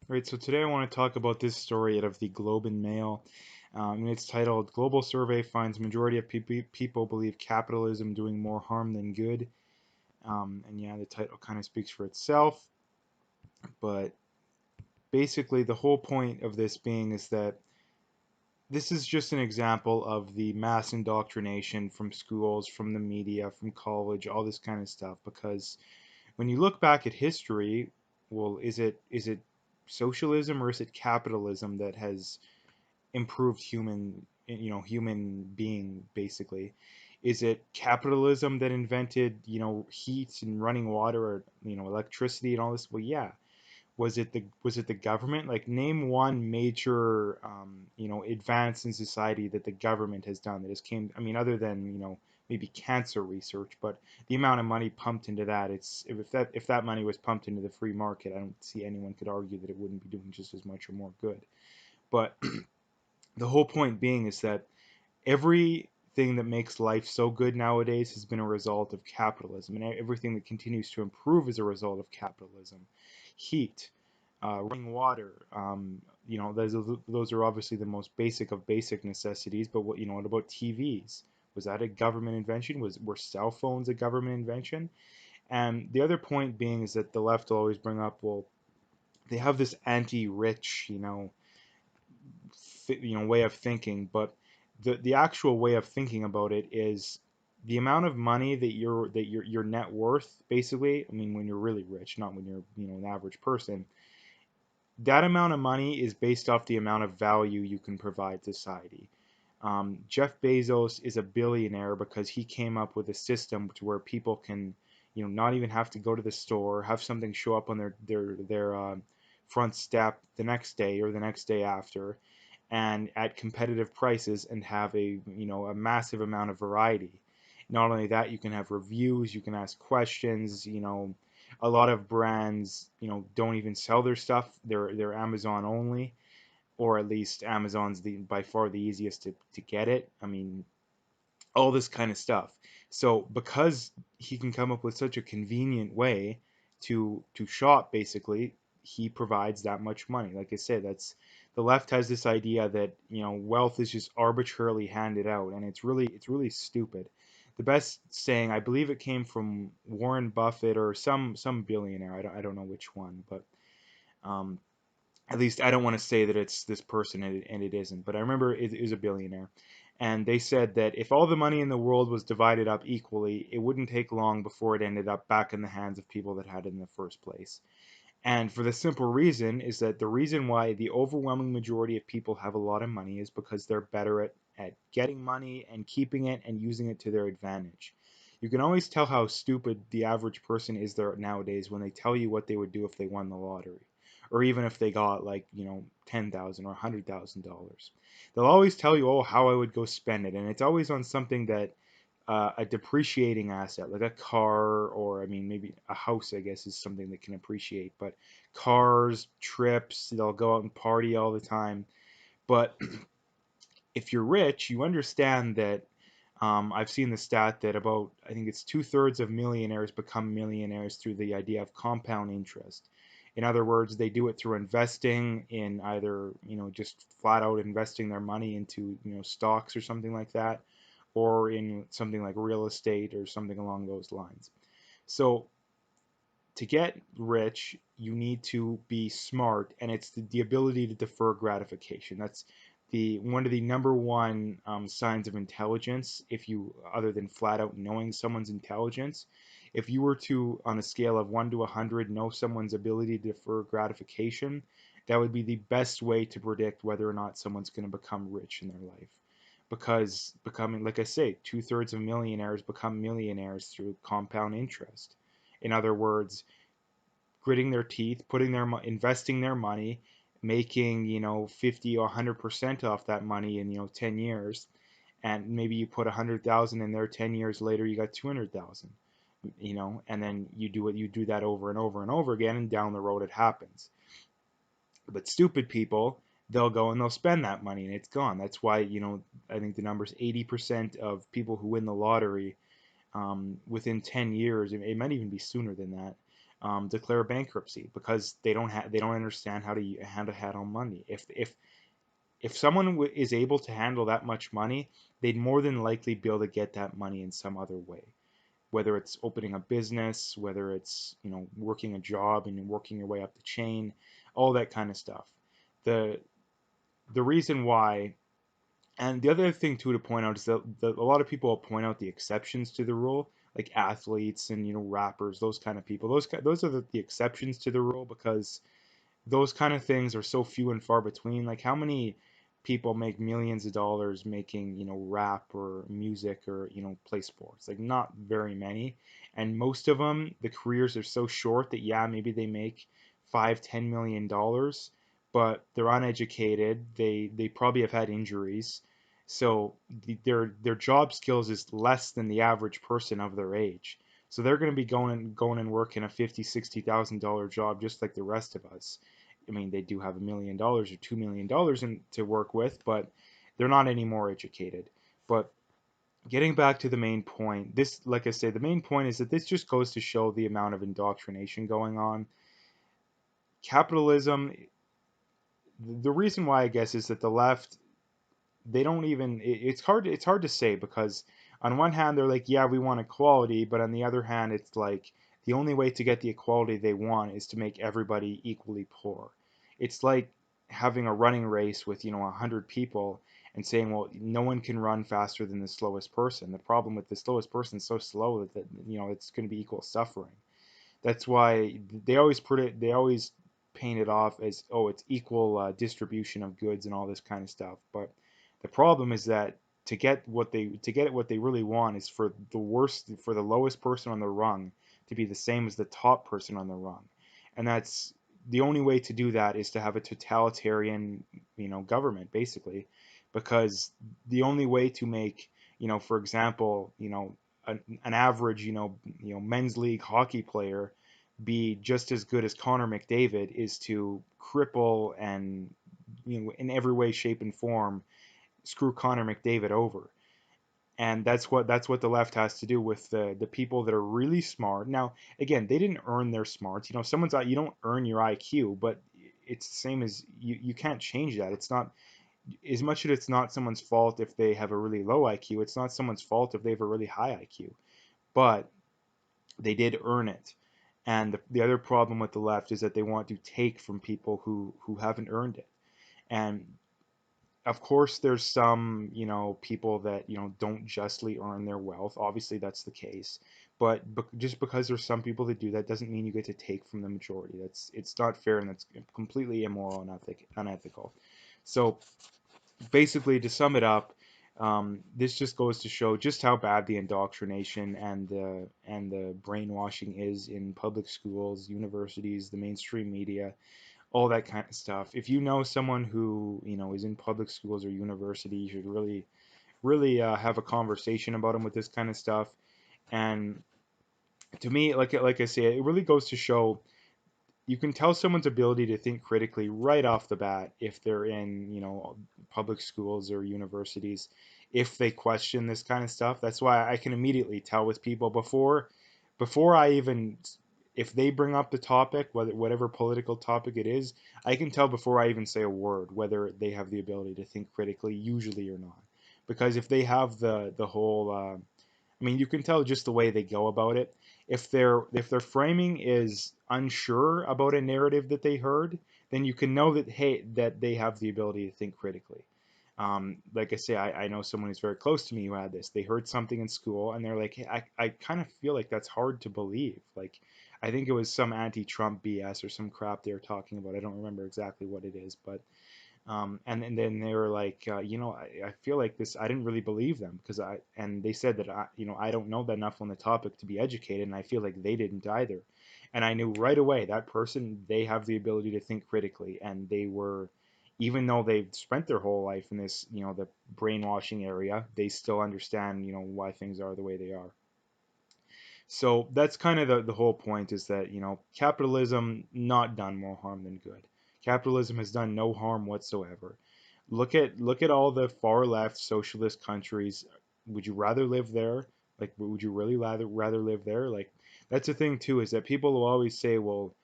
Right, so today I want to talk about this story out of the Globe and Mail. And it's titled Global Survey Finds Majority of People Believe Capitalism Doing More Harm Than Good. And yeah, the title kind of speaks for itself. But basically, the whole point of this being is that this is just an example of the mass indoctrination from schools, from the media, from college, all this kind of stuff. Because when you look back at history, well, is it socialism or is it capitalism that has improved human being basically? Is it capitalism that invented heat and running water, or electricity and all this? Well, yeah. Was it the government? Like, name one major advance in society that the government has done that has came, I mean, other than maybe cancer research. But the amount of money pumped into that, it's if that money was pumped into the free market, I don't see anyone could argue that it wouldn't be doing just as much or more good. But the whole point being is that everything that makes life so good nowadays has been a result of capitalism, and everything that continues to improve is a result of capitalism. Heat, running water, those are obviously the most basic of basic necessities. But what about TVs? Was that a government invention? Were cell phones a government invention? And the other point being is that the left will always bring up, well, they have this anti-rich, way of thinking. But the actual way of thinking about it is the amount of money that your net worth, basically. I mean, when you're really rich, not when you're an average person. That amount of money is based off the amount of value you can provide society. Jeff Bezos is a billionaire because he came up with a system to where people can, not even have to go to the store, have something show up on their front step the next day or the next day after, and at competitive prices, and have a massive amount of variety. Not only that, you can have reviews, you can ask questions. A lot of brands don't even sell their stuff. They're Amazon only, or at least Amazon's the by far the easiest to get it. I mean, all this kind of stuff. So because he can come up with such a convenient way to shop, basically, he provides that much money. Like I said, that's the left has this idea that wealth is just arbitrarily handed out, and it's really stupid. The best saying, I believe it came from Warren Buffett or some billionaire. I don't know which one, but um, at least I don't want to say that it's this person, and it isn't, but I remember it is a billionaire. And they said that if all the money in the world was divided up equally, it wouldn't take long before it ended up back in the hands of people that had it in the first place. And for the simple reason is that the reason why the overwhelming majority of people have a lot of money is because they're better at getting money and keeping it and using it to their advantage. You can always tell how stupid the average person is there nowadays when they tell you what they would do if they won the lottery, or even if they got, like, $10,000 or $100,000. They'll always tell you, "Oh, how I would go spend it," and it's always on something that a depreciating asset, like a car, or, I mean, maybe a house, I guess, is something that can appreciate. But cars, trips, they'll go out and party all the time. But if you're rich, you understand that. I've seen the stat that about, I think it's two-thirds of millionaires become millionaires through the idea of compound interest. In other words, they do it through investing in either, just flat out investing their money into, stocks or something like that, or in something like real estate or something along those lines. So to get rich, you need to be smart, and it's the ability to defer gratification. That's the one of the number one signs of intelligence. If you, other than flat out knowing someone's intelligence, if you were to, on a scale of 1 to 100, know someone's ability to defer gratification, that would be the best way to predict whether or not someone's going to become rich in their life. Because becoming, like I say, two-thirds of millionaires become millionaires through compound interest. In other words, gritting their teeth, investing their money, making 50 or 100% off that money in 10 years, and maybe you put 100,000 in there. 10 years later, you got 200,000. And then you do that over and over and over again, and down the road it happens. But stupid people, they'll go and they'll spend that money and it's gone. That's why, I think the number's 80% of people who win the lottery, within 10 years, it might even be sooner than that, declare bankruptcy because they don't understand how to handle money. If someone is able to handle that much money, they'd more than likely be able to get that money in some other way, whether it's opening a business, whether it's working a job and working your way up the chain, all that kind of stuff. The the reason why, and the other thing too to point out is that a lot of people will point out the exceptions to the rule, like athletes and rappers, those kind of people. Those are the exceptions to the rule because those kind of things are so few and far between. Like how many people make millions of dollars making, rap or music or, play sports? Like not very many. And most of them, the careers are so short that yeah, maybe they make 5, 10 million dollars, but they're uneducated. They probably have had injuries. So their job skills is less than the average person of their age. So they're going to be going and working a 50, 60 thousand dollar job just like the rest of us. I mean, they do have $1 million or $2 million to work with, but they're not any more educated. But getting back to the main point, this, like I say, the main point is that this just goes to show the amount of indoctrination going on. Capitalism, the reason why I guess is that the left, they don't even, it's hard to say because on one hand they're like, yeah, we want equality, but on the other hand it's like the only way to get the equality they want is to make everybody equally poor. It's like having a running race with 100 people and saying, well, no one can run faster than the slowest person. The problem with the slowest person is so slow that it's going to be equal suffering. That's why they always paint it off as, oh, it's equal distribution of goods and all this kind of stuff. But the problem is that to get what they really want is for the lowest person on the rung to be the same as the top person on the rung. And that's the only way to do that is to have a totalitarian, government basically, because the only way to make, for example, an average, men's league hockey player be just as good as Connor McDavid is to cripple and, in every way, shape, and form, screw Connor McDavid over. And that's what the left has to do with the people that are really smart. Now, again, they didn't earn their smarts. You don't earn your IQ, but it's the same as you can't change that. It's not as much as it's not someone's fault if they have a really low IQ. It's not someone's fault if they have a really high IQ. But they did earn it. And the other problem with the left is that they want to take from people who haven't earned it. And of course, there's some, people that, don't justly earn their wealth. Obviously, that's the case. But just because there's some people that do that doesn't mean you get to take from the majority. It's not fair and that's completely immoral and unethical. So basically, to sum it up, this just goes to show just how bad the indoctrination and the brainwashing is in public schools, universities, the mainstream media, all that kind of stuff. If you know someone who is in public schools or university, you should really have a conversation about them with this kind of stuff. And to me, like I say, it really goes to show you can tell someone's ability to think critically right off the bat if they're in, public schools or universities, if they question this kind of stuff. That's why I can immediately tell with people before I even, if they bring up the topic, whatever political topic it is, I can tell before I even say a word whether they have the ability to think critically, usually or not. Because if they have the whole I mean, you can tell just the way they go about it. If their framing is unsure about a narrative that they heard, then you can know that that they have the ability to think critically. Like I say, I know someone who's very close to me who had this. They heard something in school and they're like, hey, I kind of feel like that's hard to believe. Like, I think it was some anti-Trump BS or some crap they were talking about. I don't remember exactly what it is, but and then they were like, I feel like this. I didn't really believe them because and they said that I don't know enough on the topic to be educated, and I feel like they didn't either. And I knew right away that person, they have the ability to think critically, and they were, even though they've spent their whole life in this, the brainwashing area, they still understand, why things are the way they are. So that's kind of the whole point is that, capitalism not done more harm than good. Capitalism has done no harm whatsoever. Look at all the far left socialist countries. Would you rather live there? Like, would you really rather live there? Like, That's the thing too, is that people will always say, well,